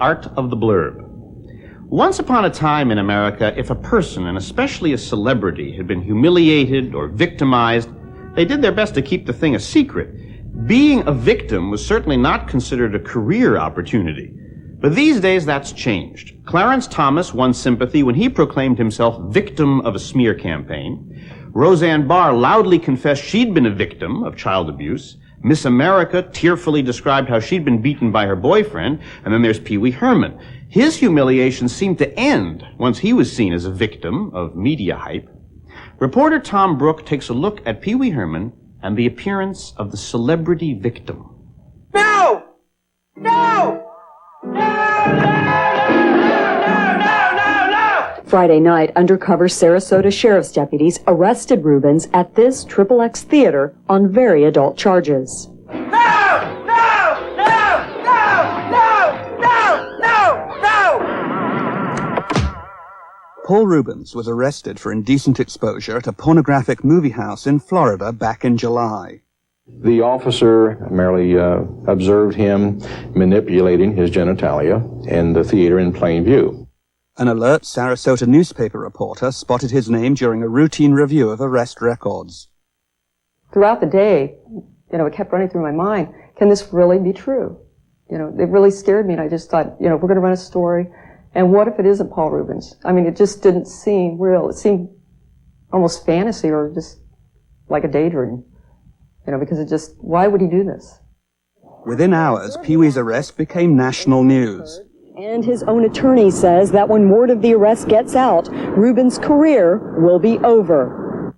Art of the blurb. Once upon a time in America, if a person, and especially a celebrity, had been humiliated or victimized, they did their best to keep the thing a secret. Being a victim was certainly not considered a career opportunity. But these days, that's changed. Clarence Thomas won sympathy when he proclaimed himself victim of a smear campaign. Roseanne Barr loudly confessed she'd been a victim of child abuse. Miss America tearfully described how she'd been beaten by her boyfriend, and then there's Pee Wee Herman. His humiliation seemed to end once he was seen as a victim of media hype. Reporter Tom Brooke takes a look at Pee Wee Herman and the appearance of the celebrity victim. No! No! Friday night, undercover Sarasota sheriff's deputies arrested Rubens at this XXX theater on very adult charges. Paul Rubens was arrested for indecent exposure at a pornographic movie house in Florida back in July. The officer merely observed him manipulating his genitalia in the theater in plain view. An alert Sarasota newspaper reporter spotted his name during a routine review of arrest records. Throughout the day, it kept running through my mind, can this really be true? It really scared me, and I just thought, we're going to run a story, and what if it isn't Paul Rubens? I mean, it just didn't seem real. It seemed almost fantasy or just like a daydream, because why would he do this? Within hours, Pee Wee's arrest became national news. And his own attorney says that when word of the arrest gets out, Rubens' career will be over.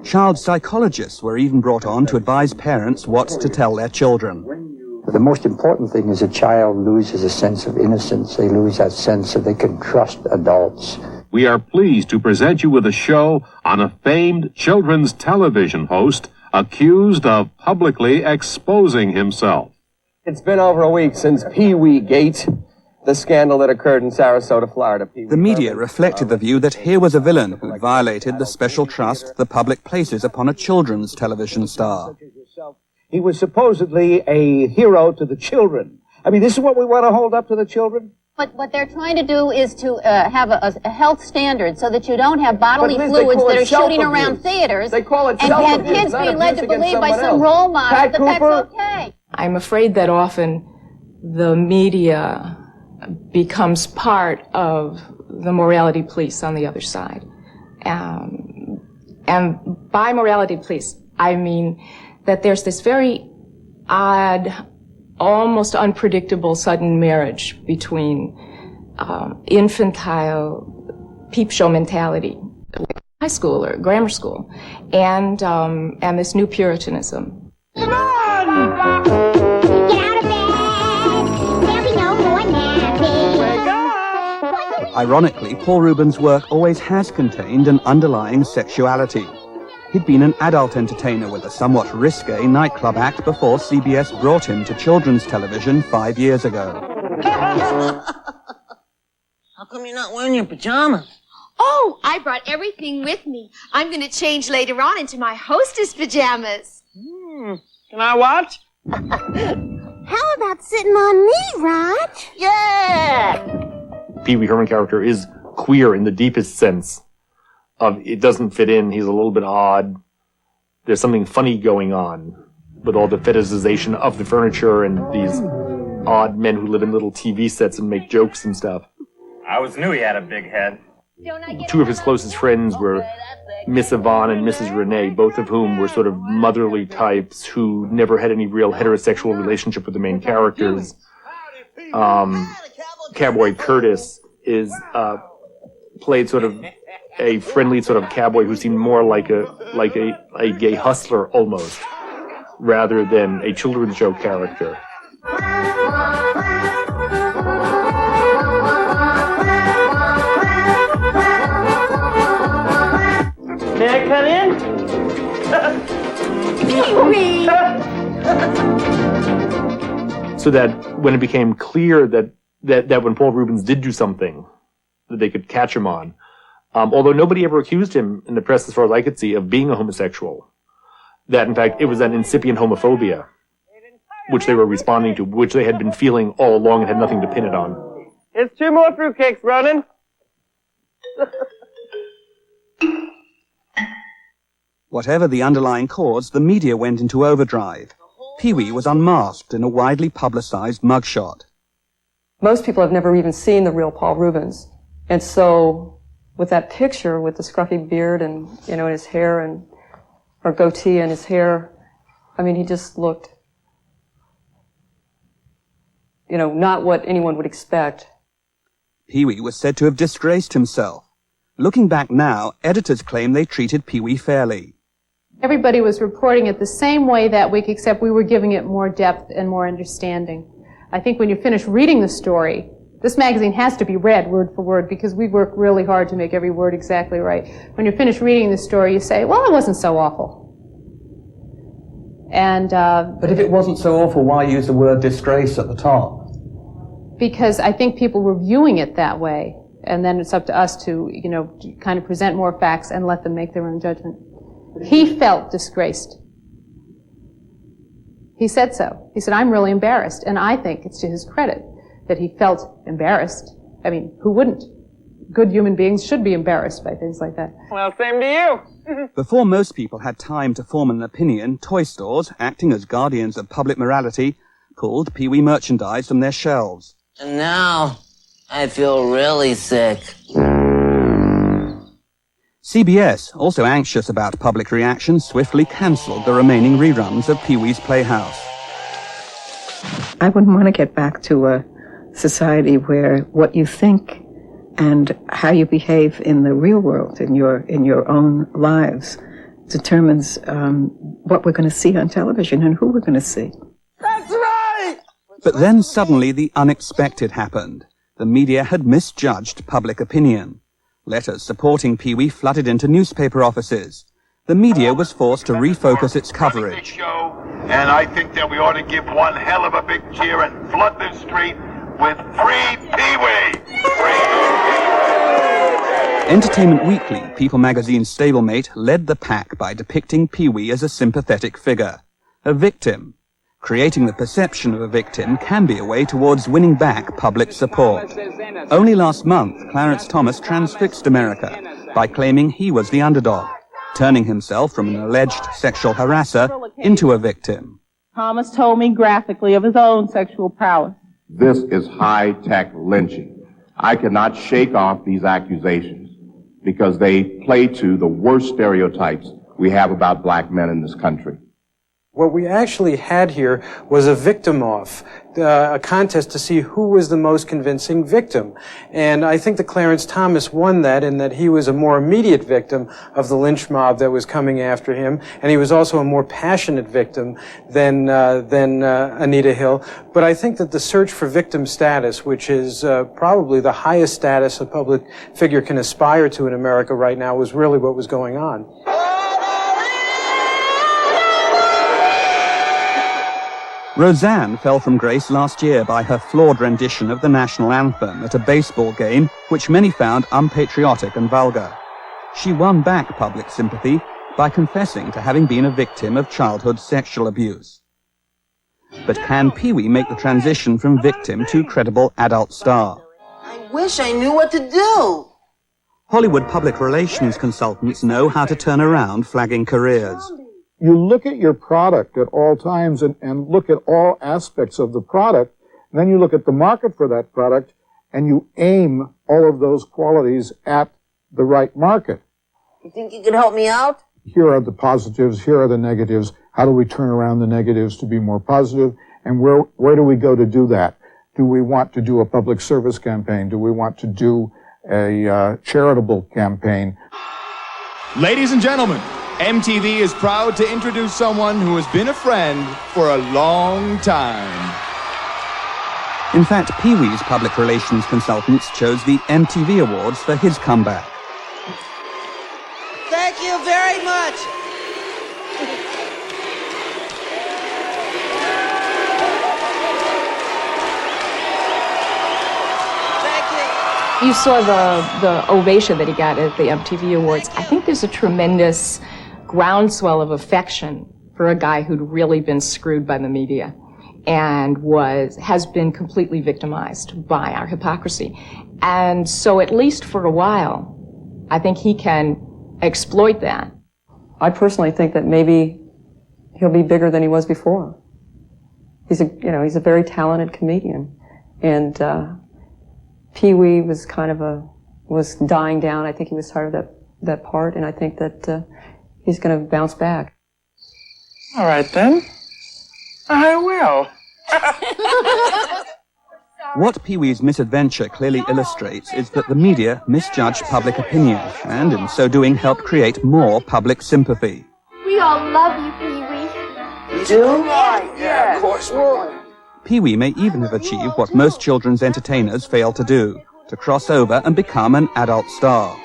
Child psychologists were even brought on to advise parents what to tell their children. The most important thing is a child loses a sense of innocence. They lose that sense that they can trust adults. We are pleased to present you with a show on a famed children's television host accused of publicly exposing himself. It's been over a week since Pee Wee Gate, the scandal that occurred in Sarasota, Florida. The media reflected the view that here was a villain who violated the special trust the public places upon a children's television star. He was supposedly a hero to the children. I mean, this is what we want to hold up to the children? But what they're trying to do is to have a health standard so that you don't have bodily fluids that are shooting around theaters. They call it and kids being led to believe by some role model that that's okay. I'm afraid that often the media becomes part of the morality police on the other side. And by morality police, I mean that there's this very odd, almost unpredictable sudden marriage between infantile peep show mentality, like high school or grammar school, and this new Puritanism. Come on! Get out of bed! There'll be no more napping. Wake up! Ironically, Paul Rubens' work always has contained an underlying sexuality. He'd been an adult entertainer with a somewhat risque nightclub act before CBS brought him to children's television 5 years ago. How come you're not wearing your pajamas? Oh, I brought everything with me. I'm going to change later on into my hostess pajamas. Can I watch? How about sitting on me, Raj? Yeah! Pee Wee Herman character is queer in the deepest sense of it doesn't fit in. He's a little bit odd. There's something funny going on with all the fetishization of the furniture and these odd men who live in little TV sets and make jokes and stuff. I always knew he had a big head. Two of his closest friends were Miss Yvonne and Mrs. Renee, both of whom were sort of motherly types who never had any real heterosexual relationship with the main characters. Cowboy Curtis is played sort of a friendly sort of cowboy who seemed more like a gay hustler almost, rather than a children's show character. May I come in? So that when it became clear that when Paul Rubens did do something that they could catch him on, although nobody ever accused him in the press, as far as I could see, of being a homosexual, that in fact it was an incipient homophobia. which they were responding to, which they had been feeling all along and had nothing to pin it on. It's 2 more fruitcakes, Ronan. Whatever the underlying cause, the media went into overdrive. Pee-wee was unmasked in a widely publicized mugshot. Most people have never even seen the real Paul Rubens. And so, with that picture, with the scruffy beard and, and his hair and, or goatee and his hair, I mean, he just looked, not what anyone would expect. Pee-wee was said to have disgraced himself. Looking back now, editors claim they treated Pee-wee fairly. Everybody was reporting it the same way that week, except we were giving it more depth and more understanding. I think when you finish reading the story, this magazine has to be read word for word because we work really hard to make every word exactly right. When you finish reading the story, you say, well, it wasn't so awful. And but if it wasn't so awful, why use the word disgrace at the top? Because I think people were viewing it that way, and then it's up to us to, kind of present more facts and let them make their own judgment. He felt disgraced. He said so. He said, I'm really embarrassed, and I think it's to his credit that he felt embarrassed. I mean, who wouldn't? Good human beings should be embarrassed by things like that. Well, same to you. Before most people had time to form an opinion, toy stores, acting as guardians of public morality, pulled Pee-wee merchandise from their shelves. And now, I feel really sick. CBS, also anxious about public reaction, swiftly cancelled the remaining reruns of Pee-wee's Playhouse. I wouldn't want to get back to a society where what you think and how you behave in the real world, in your own lives, determines what we're going to see on television and who we're going to see. That's right! But then suddenly the unexpected happened. The media had misjudged public opinion. Letters supporting Pee-wee flooded into newspaper offices. The media was forced to refocus its coverage. And I think that we ought to give one hell of a big cheer and flood the street with Free Pee-wee! Entertainment Weekly, People magazine's stablemate, led the pack by depicting Pee-wee as a sympathetic figure, a victim. Creating the perception of a victim can be a way towards winning back public support. Only last month, Clarence Thomas transfixed America by claiming he was the underdog, turning himself from an alleged sexual harasser into a victim. Thomas told me graphically of his own sexual prowess. This is high-tech lynching. I cannot shake off these accusations because they play to the worst stereotypes we have about black men in this country. What we actually had here was a victim-off, a contest to see who was the most convincing victim. And I think that Clarence Thomas won that in that he was a more immediate victim of the lynch mob that was coming after him, and he was also a more passionate victim than Anita Hill. But I think that the search for victim status, which is probably the highest status a public figure can aspire to in America right now, was really what was going on. Roseanne fell from grace last year by her flawed rendition of the national anthem at a baseball game, which many found unpatriotic and vulgar. She won back public sympathy by confessing to having been a victim of childhood sexual abuse. But can Pee-wee make the transition from victim to credible adult star? I wish I knew what to do. Hollywood public relations consultants know how to turn around flagging careers. You look at your product at all times and look at all aspects of the product, and then you look at the market for that product, and you aim all of those qualities at the right market. You think you could help me out? Here are the positives, here are the negatives. How do we turn around the negatives to be more positive? And where do we go to do that? Do we want to do a public service campaign? Do we want to do a charitable campaign? Ladies and gentlemen, MTV is proud to introduce someone who has been a friend for a long time. In fact, Pee-wee's public relations consultants chose the MTV Awards for his comeback. Thank you very much. You saw the ovation that he got at the MTV Awards. I think there's a tremendous groundswell of affection for a guy who'd really been screwed by the media. and has been completely victimized by our hypocrisy. And so at least for a while, I think he can exploit that. I personally think that maybe he'll be bigger than he was before. He's a very talented comedian. And Pee-wee was was dying down. I think he was tired of that part, and I think that he's going to bounce back. All right, then. I will. What Pee-wee's misadventure clearly illustrates is that the media misjudged public opinion, and in so doing helped create more public sympathy. We all love you, Pee-wee. You do? Yeah, of course we do. Pee-wee may even have achieved what most children's entertainers fail to do, to cross over and become an adult star.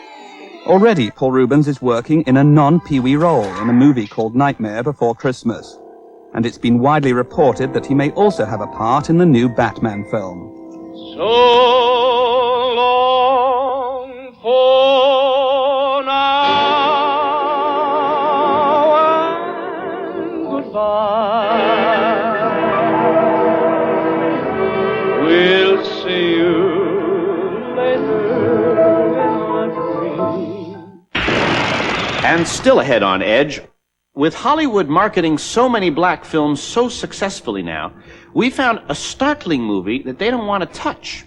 Already, Paul Reubens is working in a non-Pee-wee role in a movie called Nightmare Before Christmas. And it's been widely reported that he may also have a part in the new Batman film. So long for now and goodbye. We'll see you later in my dream. And still ahead on Edge, with Hollywood marketing so many black films so successfully now, we found a startling movie that they don't want to touch.